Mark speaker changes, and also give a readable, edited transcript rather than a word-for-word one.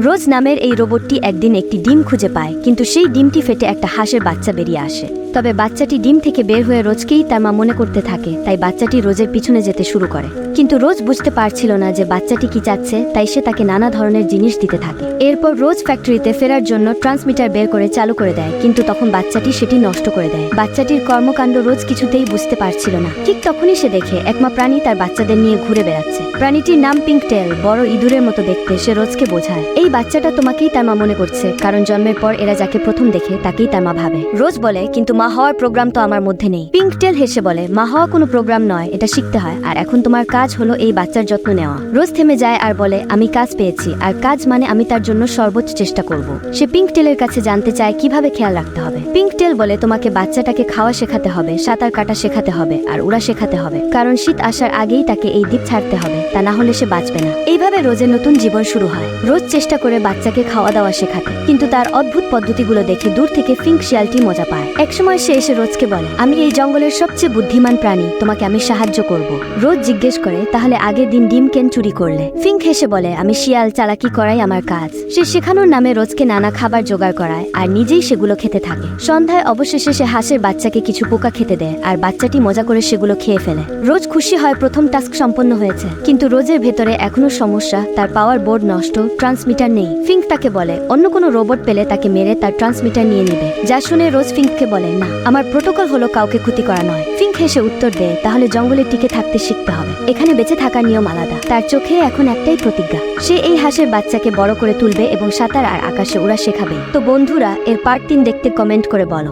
Speaker 1: রোজ নামের এই রোবটটি একদিন একটি ডিম খুঁজে পায়, কিন্তু সেই ডিমটি ফেটে একটা হাঁসের বাচ্চা বেরিয়ে আসে। তবে বাচ্চাটি ডিম থেকে বের হয়ে রোজকেই তার মা মনে করতে থাকে, তাই বাচ্চাটি রোজের পিছনে যেতে শুরু করে। কিন্তু রোজ বুঝতে পারছিল না যে বাচ্চাটি কি চাচ্ছে, তাই সে তাকে নানা ধরনের জিনিস দিতে থাকে। এরপর রোজ ফ্যাক্টরিতে ফেরার জন্য ট্রান্সমিটার বের করে চালু করে দেয়, কিন্তু তখন বাচ্চাটি সেটি নষ্ট করে দেয়। বাচ্চাটির কর্মকাণ্ড রোজ কিছুতেই বুঝতে পারছিল না। ঠিক তখনই সে দেখে একমা প্রাণী তার বাচ্চাদের নিয়ে ঘুরে বেড়াচ্ছে। প্রাণীটির নাম পিঙ্কটেল, বড় ইঁদুরের মতো দেখতে। সে রোজকে বোঝায়, এই বাচ্চাটা তোমাকেই তার মা মনে করছে, কারণ জন্মের পর এরা যাকে প্রথম দেখে তাকেই তার মা ভাবে। রোজ বলে, কিন্তু মা হওয়ার প্রোগ্রাম তো আমার মধ্যে নেই। পিঙ্কটেল হেসে বলে, মা হওয়া কোনো প্রোগ্রাম নয়, এটা শিখতে হয়, আর এখন তোমার কাজ হলো এই বাচ্চার যত্ন নেওয়া। রোজ থেমে যায় আর বলে, আমি কাজ পেয়েছি, আর কাজ মানে আমি তার জন্য সর্বোচ্চ চেষ্টা করব। সে পিঙ্কটেলের কাছে জানতে চায় কিভাবে খেয়াল রাখতে হবে। পিঙ্কটেল বলে, তোমাকে বাচ্চাটাকে খাওয়া শেখাতে হবে, সাঁতার কাটা শেখাতে হবে, আর উড়া শেখাতে হবে, কারণ শীত আসার আগেই তাকে এই দ্বীপ ছাড়তে হবে, তা না হলে সে বাঁচবে না। এইভাবে রোজের নতুন জীবন শুরু হয়। রোজ চেষ্টা করে বাচ্চাকে খাওয়া দাওয়া শেখাতে, কিন্তু তার অদ্ভুত পদ্ধতিগুলো দেখে দূর থেকে ফিঙ্ক শিয়ালটি মজা পায়। একসময় সে এসে রোজকে বলে, আমি এই জঙ্গলের সবচেয়ে বুদ্ধিমান প্রাণী, তোমাকে আমি সাহায্য করব। রোজ জিজ্ঞেস করে, তাহলে আগের দিন ডিম কেন চুরি করলে? ফিঙ্ক হেসে বলে, আমি শিয়াল, চালাকি করাই আমার কাজ। সে শেখানোর নামে রোজকে নানা খাবার জোগাড় করায়, আর নিজেই সেগুলো খেতে থাকে। সন্ধ্যায় অবশেষে সে হাঁসের বাচ্চাকে কিছু পোকা খেতে দেয়, আর বাচ্চাটি মজা করে সেগুলো খেয়ে ফেলে। রোজ খুশি হয়, প্রথম টাস্ক সম্পন্ন হয়েছে। কিন্তু রোজের ভেতরে এখনো সমস্যা, তার পাওয়ার বোর্ড নষ্ট, ট্রান্সমিটার নেই। ফিঙ্ক তাকে বলে, অন্য কোনো রোবট পেলে তাকে মেরে তার ট্রান্সমিটার নিয়ে নিবে। যা শুনে রোজ ফিঙ্ককে বলে, না, আমার প্রোটোকল হলো কাউকে ক্ষতি করা নয়। ফিঙ্ক হেসে উত্তর দেয়, তাহলে জঙ্গলে টিকে থাকতে শিখতে হবে, এখানে বেঁচে থাকার নিয়ম আলাদা। তার চোখে এখন একটাই প্রতিজ্ঞা, সে এই হাঁসের বাচ্চাকে বড় করে তুলবে এবং সাঁতার আর আকাশে উড়া শেখাবে। তো বন্ধুরা, এর পার্ট 3 দেখতে কমেন্ট করে বলো।